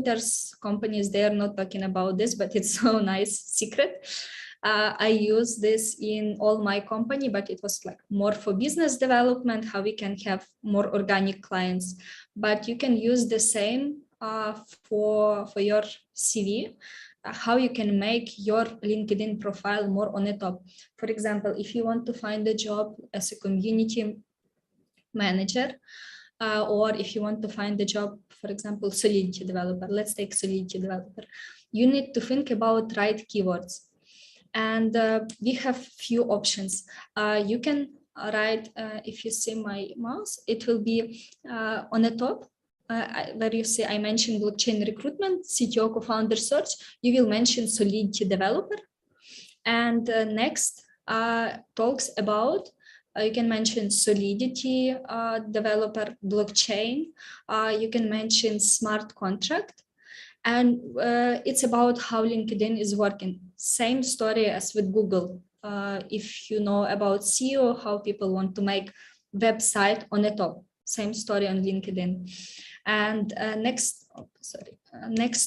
recruiters, companies, they are not talking about this, but it's so nice secret. I use this in all my company, but it was like more for business development, how we can have more organic clients. But you can use the same for your CV, how you can make your LinkedIn profile more on the top. For example, if you want to find a job as a community manager, or if you want to find a job, for example, Solidity developer, let's take Solidity developer, you need to think about right keywords. And we have few options. You can write, if you see my mouse, it will be on the top, where you see I mentioned blockchain recruitment, CTO co-founder search, you will mention Solidity developer. And next talks about, you can mention Solidity developer, blockchain, you can mention smart contract. And it's about how LinkedIn is working. Same story as with Google. If you know about SEO, how people want to make website on the top, same story on LinkedIn. And next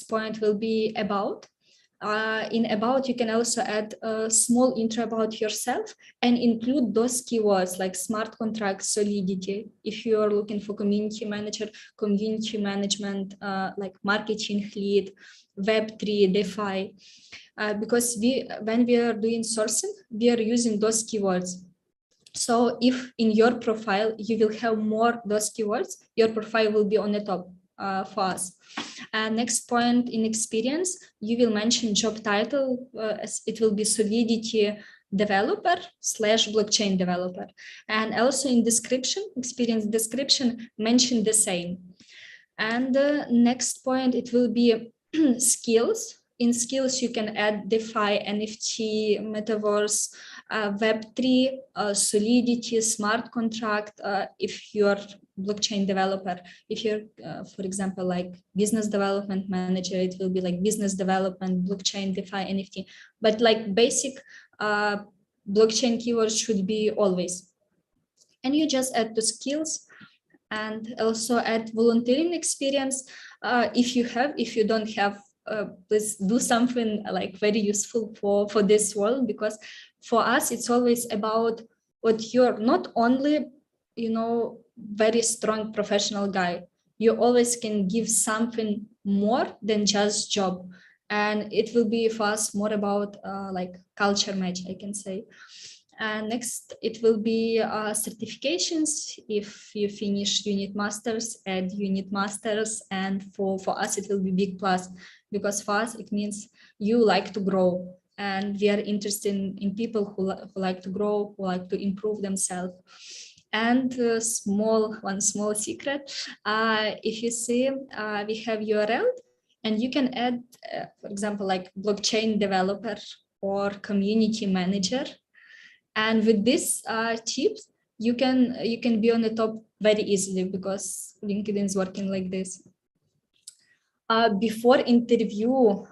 point will be about. In about, you can also add a small intro about yourself and include those keywords like smart contract, Solidity. If you are looking for community manager, community management, like marketing lead, Web3, DeFi, because when we are doing sourcing, we are using those keywords. So if in your profile, you will have more those keywords, your profile will be on the top for us. Next point, in experience, you will mention job title, as it will be Solidity developer / blockchain developer. And also in description, experience description, mention the same. And the next point, it will be skills. In skills, you can add DeFi, NFT, Metaverse, Web3, Solidity, smart contract, if you're blockchain developer. If you're, for example, like business development manager, it will be like business development, blockchain, DeFi, NFT. But like basic blockchain keywords should be always. And you just add the skills and also add volunteering experience. If you don't have, please do something like very useful for this world, because for us it's always about what you're not only, very strong professional guy, you always can give something more than just job, and it will be for us more about like culture match, I can say. And next, it will be certifications. If you finish unit masters, add unit masters. And for us, it will be big plus, because for us, it means you like to grow. And we are interested in people who like to grow, who like to improve themselves. And one small secret, if you see, we have URL, and you can add, for example, like blockchain developer or community manager. And with these tips, you can be on the top very easily, because LinkedIn is working like this. Before interview,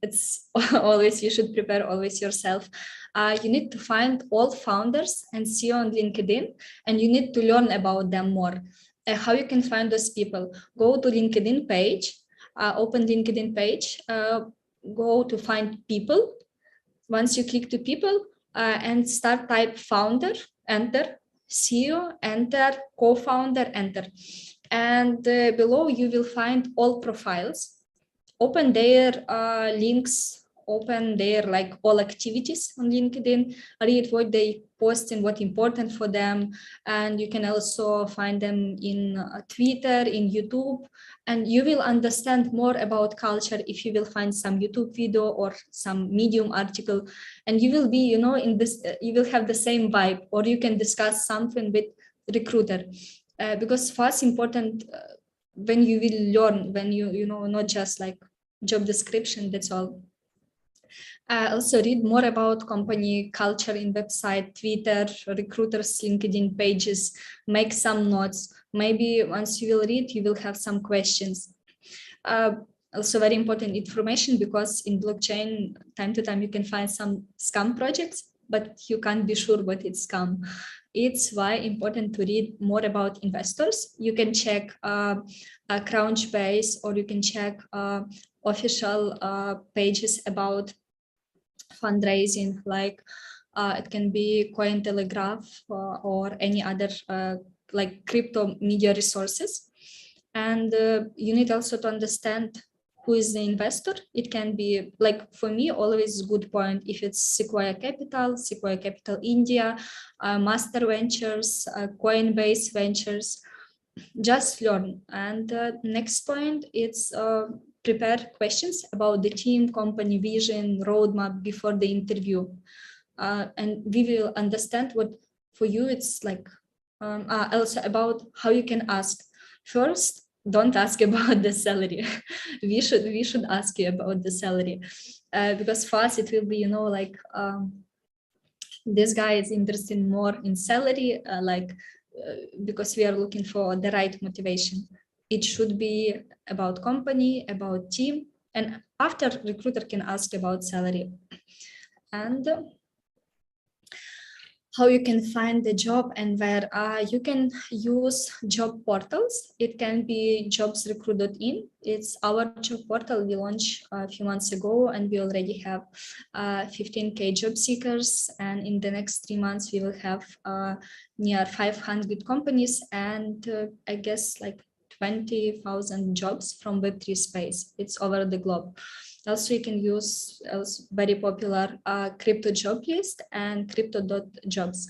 it's always, you should prepare always yourself. You need to find all founders and see on LinkedIn, and you need to learn about them more. How you can find those people? Go to LinkedIn page, open LinkedIn page, go to find people. Once you click to people, and start type founder, enter, CEO, enter, co-founder, enter. And below you will find all profiles. Open their links, open their like all activities on LinkedIn, read what they post and what important for them. And you can also find them in Twitter, in YouTube, and you will understand more about culture if you will find some YouTube video or some Medium article, and you will be, in this, you will have the same vibe, or you can discuss something with recruiter, because for us important, when you will learn, when you not just like job description, that's all. Also read more about company culture in website, Twitter, recruiters, LinkedIn pages, make some notes. Maybe once you will read, you will have some questions. Also very important information, because in blockchain, time to time, you can find some scam projects. but you can't be sure what it's scam. It's why important to read more about investors. You can check Crunchbase, or you can check official pages about fundraising, like it can be Cointelegraph or any other like crypto media resources. And you need also to understand who is the investor. It can be, like, for me, always good point if it's Sequoia Capital India, Master Ventures, Coinbase Ventures. Just learn. And next point, it's prepare questions about the team, company vision, roadmap before the interview. And we will understand what for you it's like. Also about how you can ask. First, don't ask about the salary. we should ask you about the salary, because for us it will be, you know, like this guy is interested more in salary, because we are looking for the right motivation. It should be about company, about team, and after recruiter can ask about salary. And how you can find the job and where you can use job portals. It can be jobsrecruit.in. It's our job portal we launched a few months ago, and we already have 15K job seekers. And in the next 3 months, we will have near 500 companies and I guess like 20,000 jobs from Web3 space. It's over the globe. Also, you can use very popular crypto job list and crypto.jobs.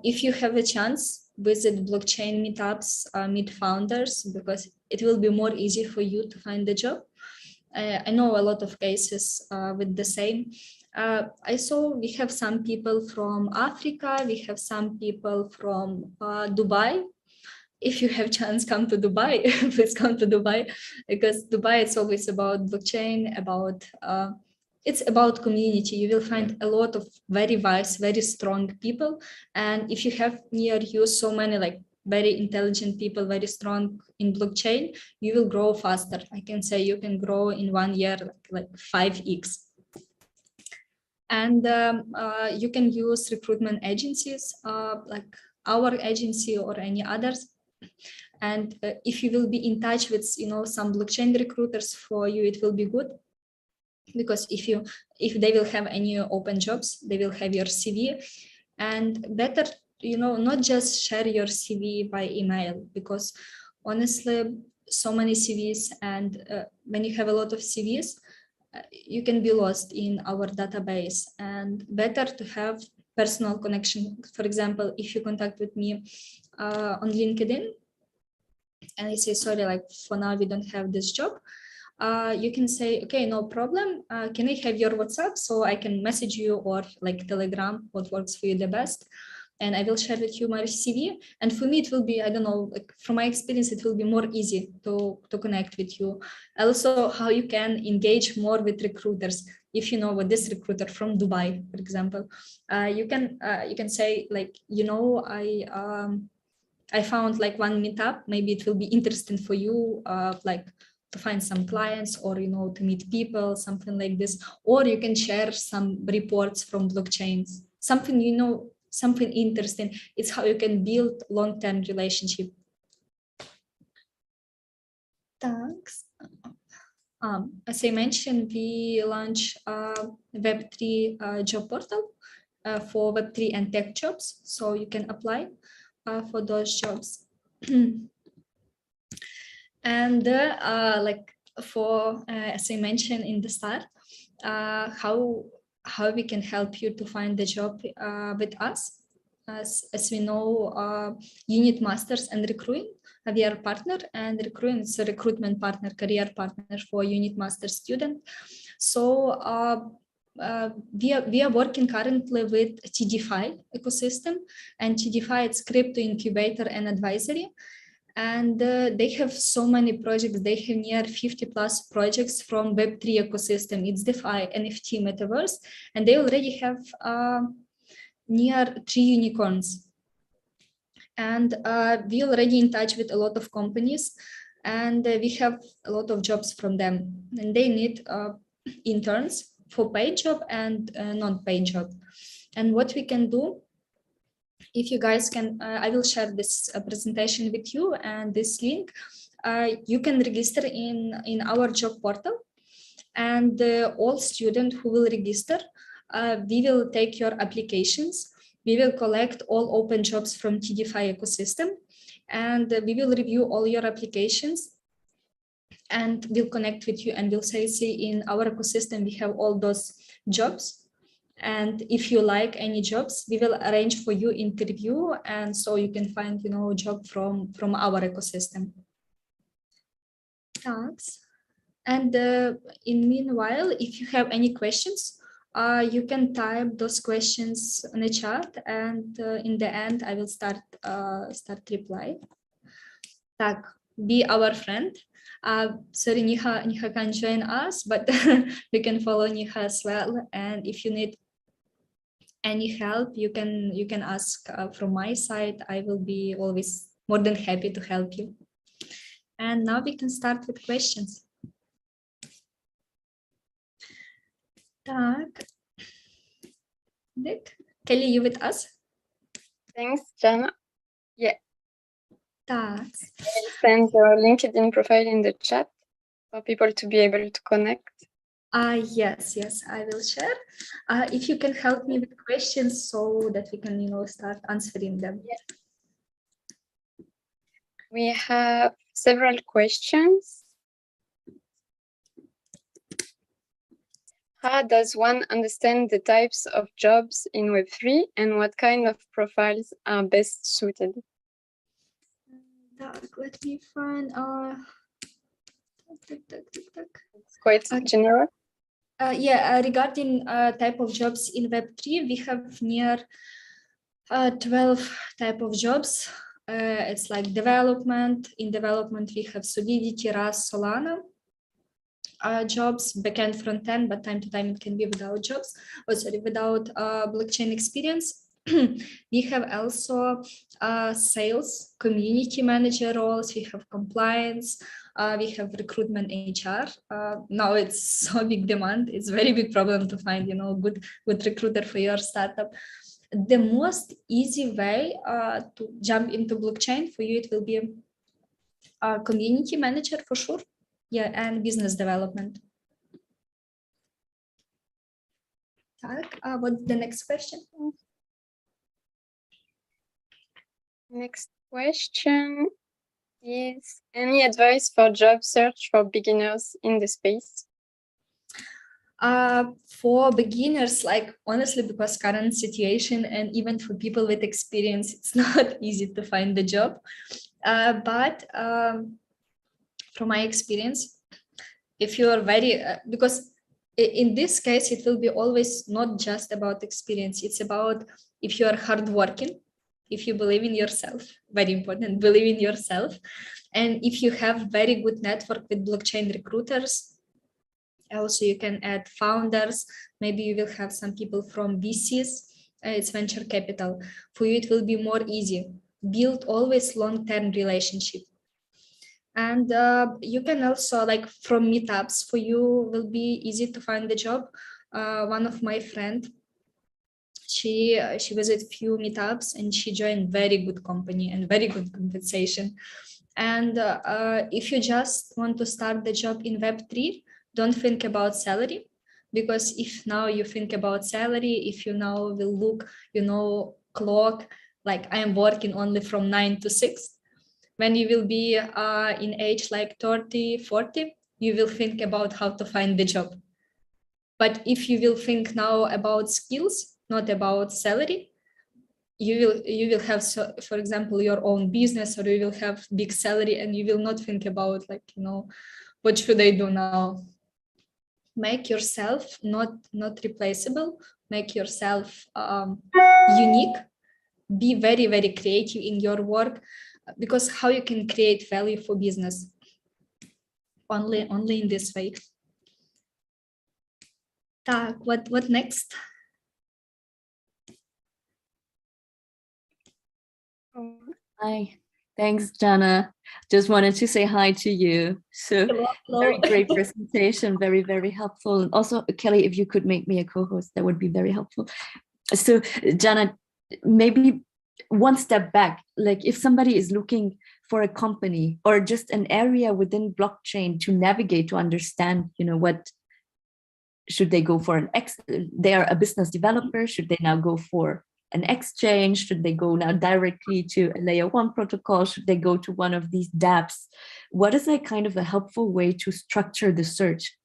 If you have a chance, visit blockchain meetups, meet founders, because it will be more easy for you to find the job. I know a lot of cases with the same. I saw we have some people from Africa, we have some people from Dubai. If you have chance, come to Dubai. Please come to Dubai, because Dubai, it's always about blockchain, about it's about community. You will find a lot of very wise, very strong people, and if you have near you so many like very intelligent people, very strong in blockchain, you will grow faster. I can say you can grow in 1 year like 5x. And you can use recruitment agencies like our agency or any others. And if you will be in touch with, you know, some blockchain recruiters for you, it will be good, because if they will have any open jobs, they will have your CV. And better, you know, not just share your CV by email, because honestly, so many CVs, and when you have a lot of CVs, you can be lost in our database. And better to have personal connection. For example, if you contact with me on LinkedIn, and I say, sorry, like for now we don't have this job, you can say, okay, no problem. Can I have your WhatsApp so I can message you, or like Telegram, what works for you the best? And I will share with you my CV. And for me, it will be, I don't know, like from my experience, it will be more easy to connect with you. Also, how you can engage more with recruiters. If you know what this recruiter from Dubai, for example, you can say like, you know, I found like one meetup, maybe it will be interesting for you, like to find some clients, or, you know, to meet people, something like this. Or you can share some reports from blockchains, something, you know, something interesting. It's how you can build long-term relationship. Thanks. As I mentioned, we launched Web3 job portal for Web3 and tech jobs, so you can apply for those jobs. And like for as I mentioned in the start, how we can help you to find the job with us. As we know, Unit Masters and Recruin, we are partner, and Recruin is a recruitment partner, career partner for Unit Master student. So we are working currently with TDFi ecosystem, and TDFi, it's crypto incubator and advisory. And they have so many projects. They have near 50 plus projects from Web3 ecosystem. It's DeFi, NFT, Metaverse, and they already have near 3 unicorns. And we already in touch with a lot of companies, and we have a lot of jobs from them. And they need interns for paid job and non-paid job. And what we can do, if you guys can, I will share this presentation with you and this link. You can register in our job portal, and all students who will register, we will take your applications. We will collect all open jobs from TDFI ecosystem, and we will review all your applications, and we'll connect with you, and we'll say, see, in our ecosystem we have all those jobs, and if you like any jobs, we will arrange for you interview, and so you can find, you know, a job from our ecosystem. Thanks. And in meanwhile, if you have any questions, you can type those questions in the chat, and in the end I will start reply. Tak, be our friend. Sorry, Niha can't join us, but you can follow Niha as well. And if you need any help, you can ask from my side. I will be always more than happy to help you. And now we can start with questions. Так. Dick, Kelly, you with us? Thanks, Jana. Yeah. Thanks. I'll send your LinkedIn profile in the chat for people to be able to connect. Yes, I will share. If you can help me with questions so that we can, you know, start answering them. Yeah. We have several questions. How does one understand the types of jobs in Web3 and what kind of profiles are best suited? Let me find. It's quite general. Regarding type of jobs in Web3, we have near 12 type of jobs. It's like development. In development, we have Solidity, Rust, Solana. Jobs, backend, front-end, but time to time it can be without jobs, without blockchain experience. We have also sales, community manager roles, we have compliance, we have recruitment, HR. Now it's so big demand, it's very big problem to find, you know, good recruiter for your startup. The most easy way to jump into blockchain for you, it will be a community manager for sure. Yeah, and business development. What's the next question? Next question is, any advice for job search for beginners in the space? For beginners, like honestly, because current situation and even for people with experience, it's not easy to find the job. But from my experience, if you are very, because in this case, it will be always not just about experience. It's about if you are hardworking, if you believe in yourself, very important, believe in yourself. And if you have very good network with blockchain recruiters, also you can add founders, maybe you will have some people from VCs, it's venture capital. For you, it will be more easy. Build always long-term relationship. And you can also, like from meetups, for you will be easy to find the job. One of my friend, she visited few meetups and she joined very good company and very good compensation. And if you just want to start the job in Web3, don't think about salary, because if now you think about salary, if you now will look, you know, clock, like I am working only from 9 to 6, when you will be in age like 30, 40, you will think about how to find the job. But if you will think now about skills, not about salary, you will have, so, for example, your own business, or you will have big salary, and you will not think about, like, you know, what should I do now? Make yourself not replaceable, make yourself unique, be very, very creative in your work, because how you can create value for business? Only in this way. What next? Hi, thanks, Jana. Just wanted to say hi to you. So Hello. Very great presentation, very, very helpful. And also, Kelly, if you could make me a co-host, that would be very helpful. So Jana, maybe one step back, like if somebody is looking for a company or just an area within blockchain to navigate, to understand, what should they go for they are a business developer, should they now go for an exchange, should they go now directly to a layer 1 protocol, should they go to one of these dApps? What is a kind of a helpful way to structure the search?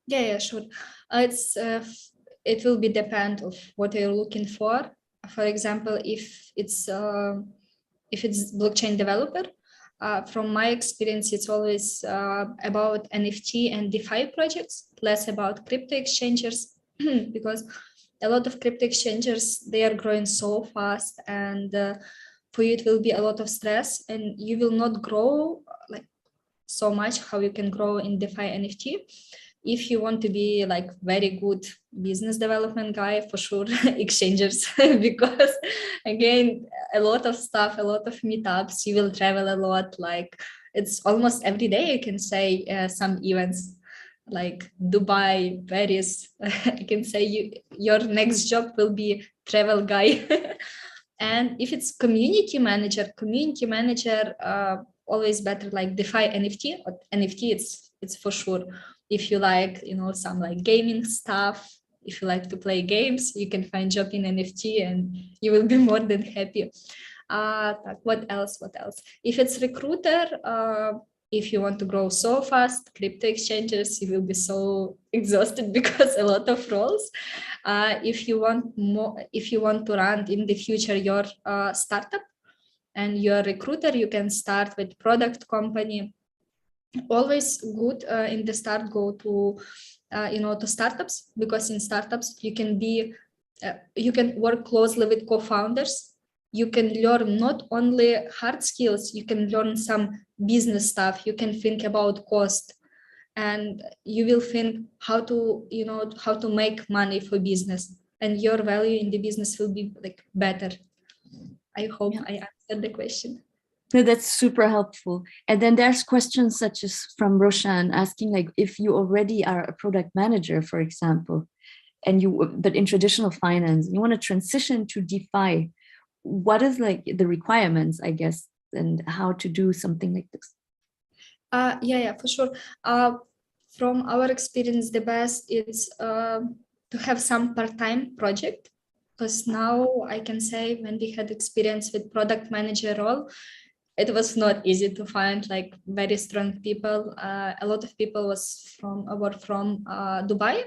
Yeah, sure. It will be depend of what you're looking for. For example, if it's blockchain developer, from my experience, it's always about NFT and DeFi projects, less about crypto exchanges, because a lot of crypto exchanges, they are growing so fast, and for you it will be a lot of stress, and you will not grow like so much how you can grow in DeFi NFT. If you want to be like very good business development guy, for sure, exchanges, because again, a lot of stuff, a lot of meetups, you will travel a lot. Like it's almost every day, you can say some events like Dubai, Paris. I can say your next job will be travel guy. And if it's community manager, always better like DeFi NFT. Or NFT, it's for sure. If you like, some like gaming stuff, if you like to play games, you can find job in NFT and you will be more than happy. What else? If it's recruiter, if you want to grow so fast, crypto exchanges, you will be so exhausted because a lot of roles. If you want to run in the future your startup and you're a recruiter, you can start with product company. Always good in the start, go to to startups, because in startups you can work closely with co-founders. You can learn not only hard skills, you can learn some business stuff. You can think about cost, and you will think how to make money for business, and your value in the business will be like better. I hope I answered the question. No, that's super helpful. And then there's questions such as from Roshan asking, like, if you already are a product manager, for example, but in traditional finance, you want to transition to DeFi, what is like the requirements, I guess, and how to do something like this? Yeah, for sure. From our experience, the best is to have some part-time project, because now I can say when we had experience with product manager role, it was not easy to find like very strong people. A lot of people were from Dubai.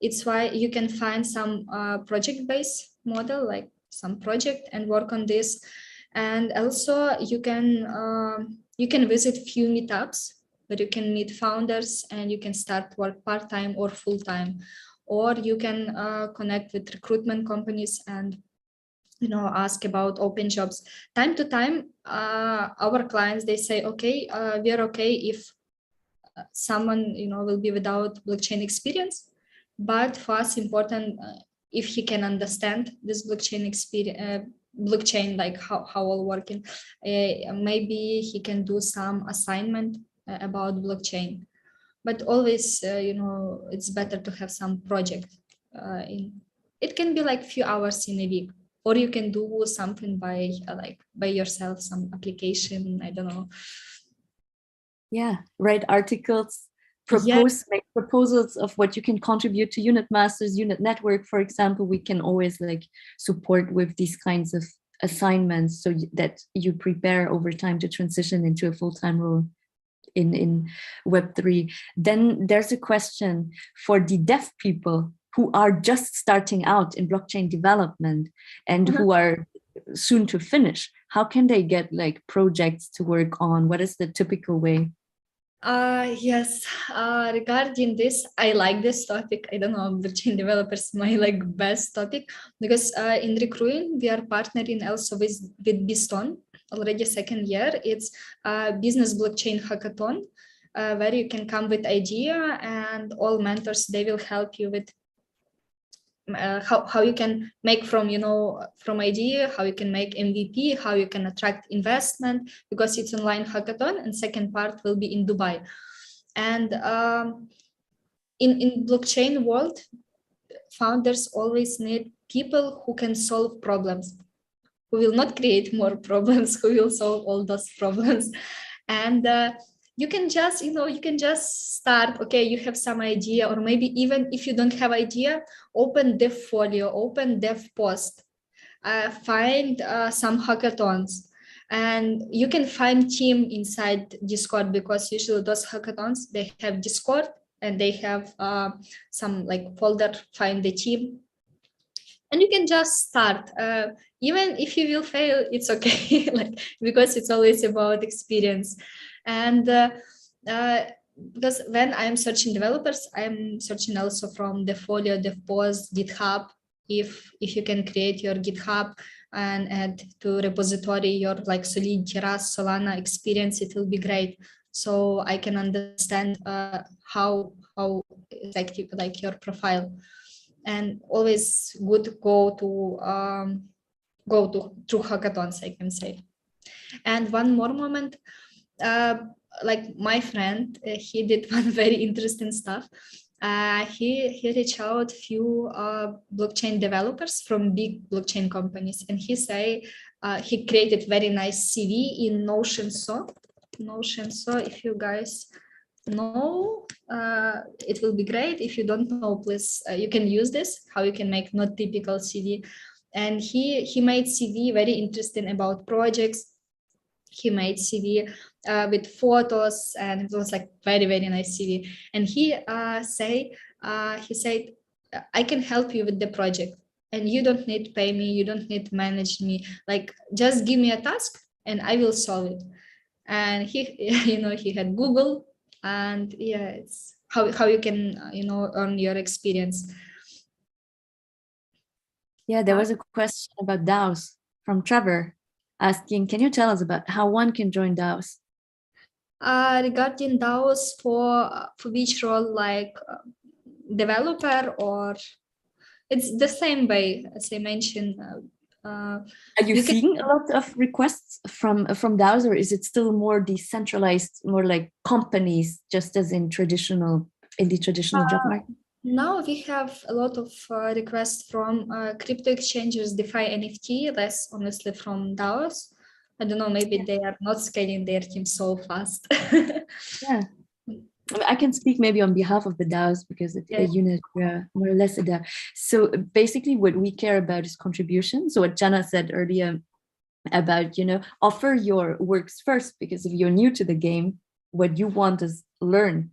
It's why you can find some project-based model, like some project, and work on this. And also you can visit few meetups where you can meet founders and you can start work part-time or full-time, or you can connect with recruitment companies and ask about open jobs. Time to time, our clients, they say, okay, we are okay if someone will be without blockchain experience, but for us important if he can understand this blockchain experience, blockchain, like how all working. Maybe he can do some assignment about blockchain, but always it's better to have some project it can be like few hours in a week, or you can do something by yourself, some application, I don't know. Yeah, write articles, make proposals of what you can contribute to Unit Masters, Unit Network, for example. We can always like support with these kinds of assignments so that you prepare over time to transition into a full-time role in Web3. Then there's a question for the dev people who are just starting out in blockchain development and who are soon to finish. How can they get like projects to work on? What is the typical way? Yes, regarding this, I like this topic. I don't know, blockchain developers, my like best topic, because in Recruin, we are partnering also with Biston, already second year. It's a business blockchain hackathon, where you can come with idea, and all mentors, they will help you with how you can make from idea, how you can make MVP, how you can attract investment, because it's online hackathon, and second part will be in Dubai. And in blockchain world, founders always need people who can solve problems, who will not create more problems, who will solve all those problems. And you can just, you can just start, okay, you have some idea, or maybe even if you don't have idea, open DevFolio, open DevPost, find some hackathons. And you can find team inside Discord, because usually those hackathons, they have Discord and they have some like folder, find the team. And you can just start. Even if you will fail, it's okay, like, because it's always about experience. And because when I'm searching developers, I'm searching also from DevFolio, DevPost, GitHub. If you can create your GitHub and add to repository your like Solidity, Rust, Solana experience, it will be great. So I can understand how effective like your profile. And always good to go through hackathons, I can say. And one more moment, like my friend, he did one very interesting stuff. He reached out few blockchain developers from big blockchain companies, and he created very nice CV in Notion. So if you guys know, it will be great. If you don't know, please, you can use this, how you can make not typical CV. And he made CV very interesting about projects. He made CV with photos, and it was like very, very nice CV. And he said, I can help you with the project, and you don't need to pay me, you don't need to manage me, like just give me a task and I will solve it. And he he had Google, and yeah, it's how you can earn your experience. Yeah, there was a question about DAOs from Trevor asking, can you tell us about how one can join DAOs? Regarding DAOs, for which role, like developer, or it's the same way as I mentioned. Are you seeing a lot of requests from DAOs, or is it still more decentralized, more like companies, just as in the traditional job market? Now we have a lot of requests from crypto exchanges, DeFi, NFT, less honestly from DAOs. I don't know, maybe they are not scaling their team so fast. Yeah. I mean, I can speak maybe on behalf of the DAOs, because it's a unit, more or less a DAO. So basically what we care about is contribution. So what Jana said earlier about, offer your works first, because if you're new to the game, what you want is learn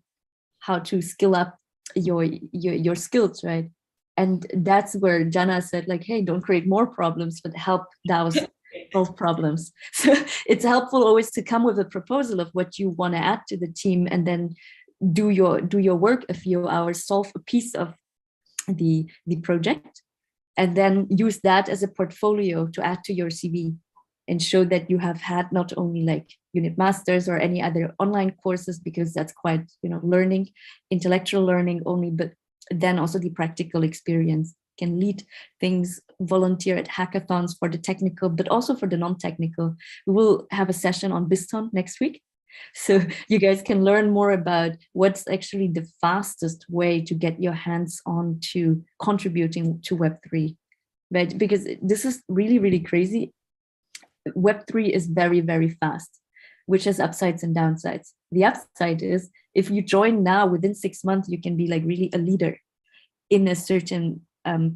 how to skill up your skills, right? And that's where Jana said, like, hey, don't create more problems, but help DAOs solve problems. So it's helpful always to come with a proposal of what you want to add to the team, and then do your work a few hours, solve a piece of the project, and then use that as a portfolio to add to your CV and show that you have had not only like unit masters or any other online courses, because that's quite learning, intellectual learning only, but then also the practical experience, can lead things, volunteer at hackathons for the technical, but also for the non-technical. We will have a session on BizTon next week, so you guys can learn more about what's actually the fastest way to get your hands on to contributing to Web3, right? Because this is really, really crazy. Web3 is very, very fast, which has upsides and downsides. The upside is if you join now, within 6 months, you can be like really a leader in a certain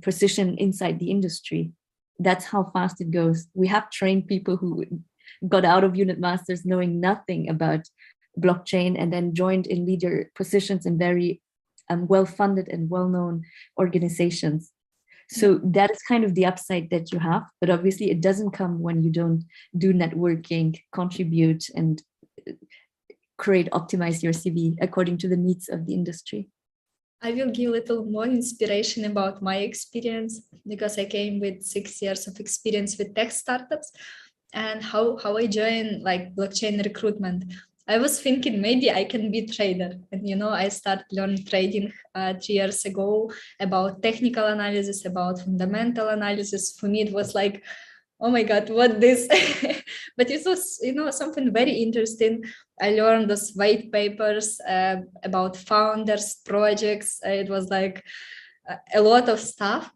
position inside the industry. That's how fast it goes. We have trained people who got out of unit masters knowing nothing about blockchain, and then joined in leader positions in very well-funded and well-known organizations. So that is kind of the upside that you have, but obviously it doesn't come when you don't do networking, contribute, and optimize your CV according to the needs of the industry. I will give a little more inspiration about my experience, because I came with 6 years of experience with tech startups, and how I joined like blockchain recruitment. I was thinking maybe I can be trader, and I started learning trading 3 years ago, about technical analysis, about fundamental analysis. For me, it was like, oh my God, what this? But it was, something very interesting. I learned those white papers about founders, projects. It was like a lot of stuff.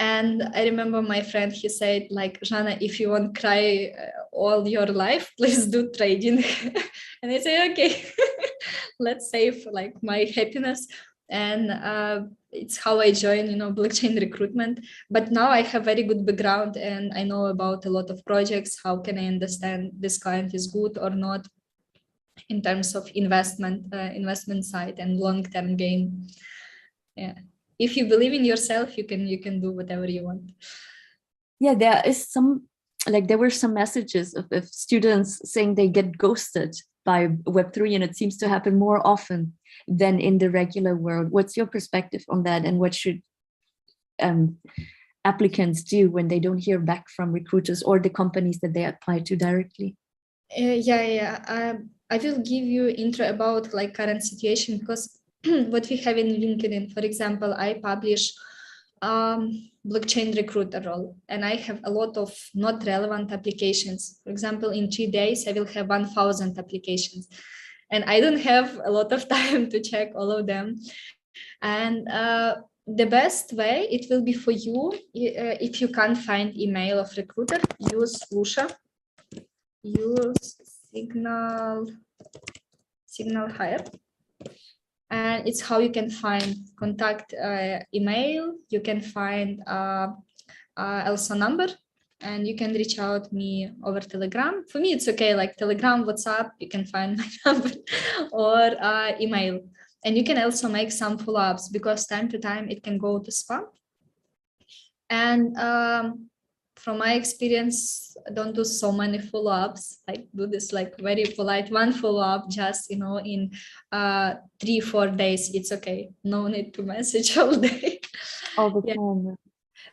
And I remember my friend, he said, like, Jana, if you want to cry all your life, please do trading. And I say, okay, let's save like my happiness. And it's how I joined, blockchain recruitment. But now I have very good background and I know about a lot of projects. How can I understand this client is good or not in terms of investment side and long-term game. Yeah. If you believe in yourself, you can do whatever you want. Yeah, there were some messages of students saying they get ghosted by Web3, and it seems to happen more often than in the regular world. What's your perspective on that, and what should applicants do when they don't hear back from recruiters or the companies that they apply to directly? I will give you intro about like current situation, because what we have in LinkedIn, for example, I publish blockchain recruiter role, and I have a lot of not relevant applications. For example, in 3 days, I will have 1,000 applications, and I don't have a lot of time to check all of them. And the best way it will be for you, if you can't find email of recruiter, use Lusha, use Signal Hire. And it's how you can find contact email. You can find also number, and you can reach out me over Telegram. For me, it's okay, like Telegram, WhatsApp, you can find my number, or email. And you can also make some follow-ups, because time to time it can go to spam. And from my experience, don't do so many follow-ups. Like do this like very polite one follow-up, just in 3-4 days. It's okay. No need to message all day. All the time.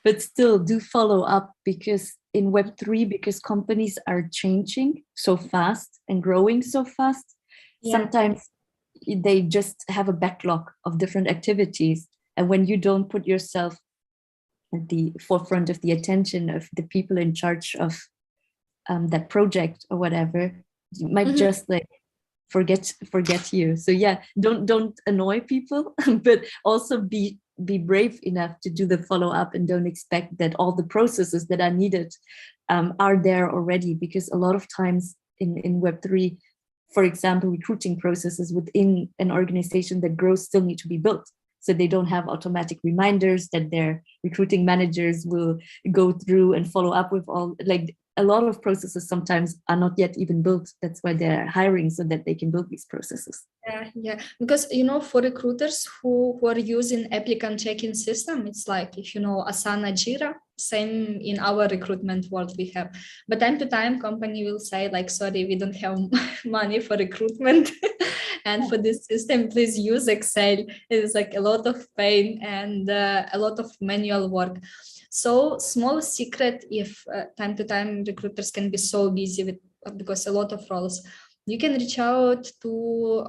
But still do follow up, because in Web3, because companies are changing so fast and growing so fast, sometimes they just have a backlog of different activities. And when you don't put yourself at the forefront of the attention of the people in charge of that project or whatever, you might just like forget you. So yeah, don't annoy people, but also be brave enough to do the follow-up, and don't expect that all the processes that are needed are there already, because a lot of times in Web3, for example, recruiting processes within an organization that grows still need to be built. So they don't have automatic reminders that their recruiting managers will go through and follow up with all, like a lot of processes sometimes are not yet even built. That's why they're hiring, so that they can build these processes. Yeah, because for recruiters who are using applicant check-in system, it's like, if Asana, Jira, same in our recruitment world we have. But time to time, company will say like, sorry, we don't have money for recruitment. And for this system, please use Excel. It's like a lot of pain and a lot of manual work. So small secret, if time to time recruiters can be so busy with, because a lot of roles, you can reach out to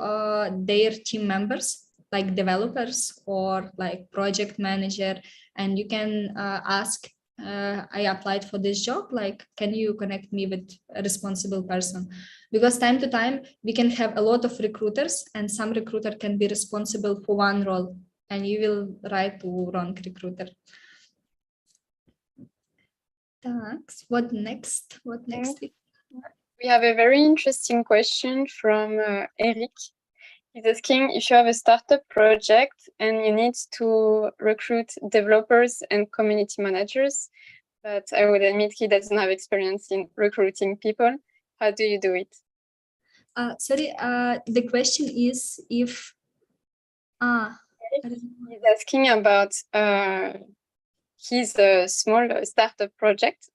their team members, like developers or like project manager, and you can ask, I applied for this job, like, can you connect me with a responsible person? Because time to time we can have a lot of recruiters, and some recruiter can be responsible for one role, and you will write to wrong recruiter. Thanks. What next? We have a very interesting question from Eric. He's asking, if you have a startup project and you need to recruit developers and community managers, but I would admit he doesn't have experience in recruiting people, how do you do it? Sorry, the question is if... He's asking about his small startup project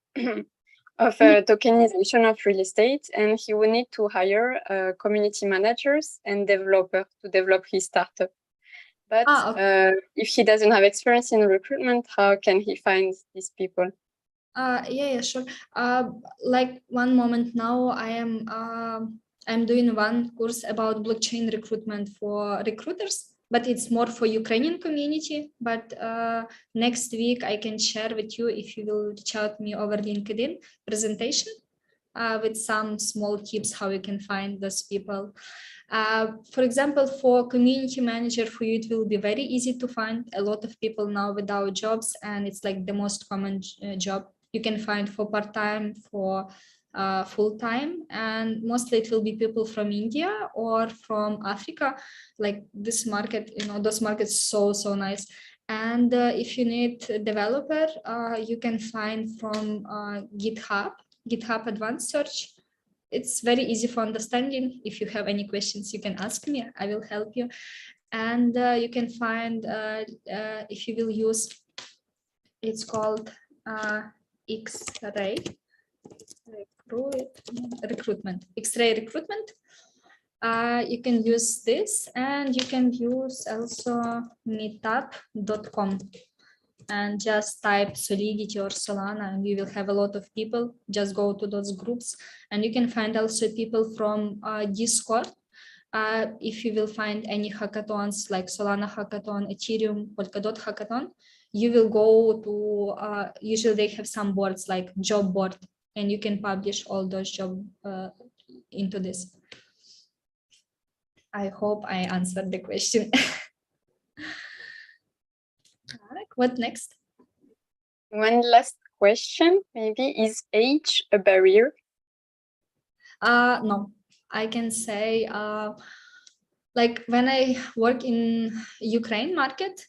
of tokenization of real estate, and he will need to hire community managers and developers to develop his startup. But if he doesn't have experience in recruitment, how can he find these people? Yeah, sure. Like one moment now, I'm doing one course about blockchain recruitment for recruiters, but it's more for Ukrainian community. But next week I can share with you, if you will reach out me over LinkedIn, presentation with some small tips how you can find those people. For example, for community manager, for you, it will be very easy to find a lot of people now without jobs, and it's like the most common job you can find for part-time, for full-time, and mostly it will be people from India or from Africa. Like this market, those markets so nice. And if you need a developer, you can find from GitHub Advanced Search. It's very easy for understanding. If you have any questions, you can ask me, I will help you. And you can find, if you will use, it's called X-ray recruitment, X-ray recruitment. You can use this, and you can use also meetup.com and just type Solidity or Solana, and you will have a lot of people. Just go to those groups, and you can find also people from Discord. If you will find any hackathons like Solana hackathon, Ethereum, Polkadot hackathon, you will go to, usually they have some boards like job board, and you can publish all those jobs into this. I hope I answered the question. What next? One last question, maybe. Is age a barrier? No, I can say, like when I work in Ukraine market,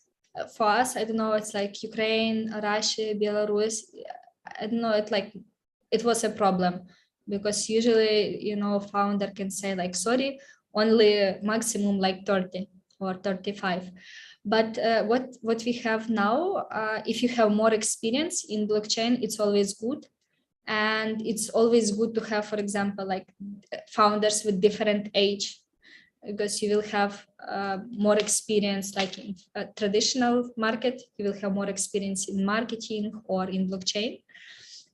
for us, I don't know, it's like Ukraine, Russia, Belarus, I don't know, it was a problem, because usually, founder can say like, sorry, only maximum like 30 or 35. But what we have now, if you have more experience in blockchain, it's always good. And it's always good to have, for example, like founders with different age, because you will have more experience like in a traditional market, you will have more experience in marketing or in blockchain.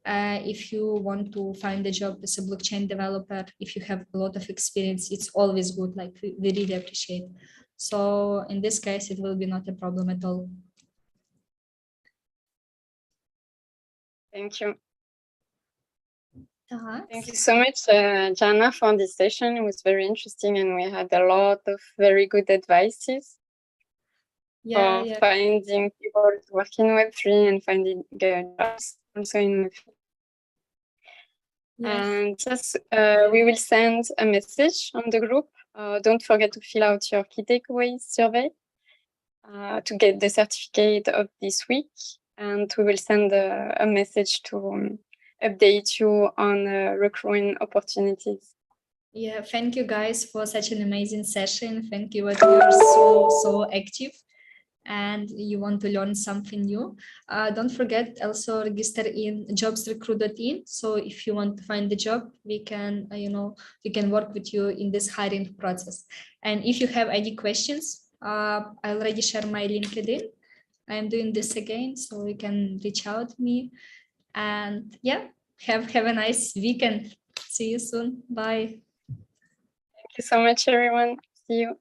If you want to find a job as a blockchain developer, if you have a lot of experience, it's always good, like we really appreciate. So in this case, it will be not a problem at all. Thank you. Thanks. Thank you so much, Jana, for this session. It was very interesting, and we had a lot of very good advices for finding people to work in Web3 and finding jobs also in Web3. Yes. And yes, we will send a message on the group. Don't forget to fill out your key takeaways survey to get the certificate of this week. And we will send a message to update you on Recruin opportunities. Yeah, thank you guys for such an amazing session. Thank you that you are so active and you want to learn something new. Don't forget also register in jobsrecruit.in. So if you want to find the job, we can, we can work with you in this hiring process. And if you have any questions, I already share my LinkedIn. I'm doing this again, so you can reach out to me. And yeah, have a nice weekend. See you soon. Bye. Thank you so much, everyone. See you.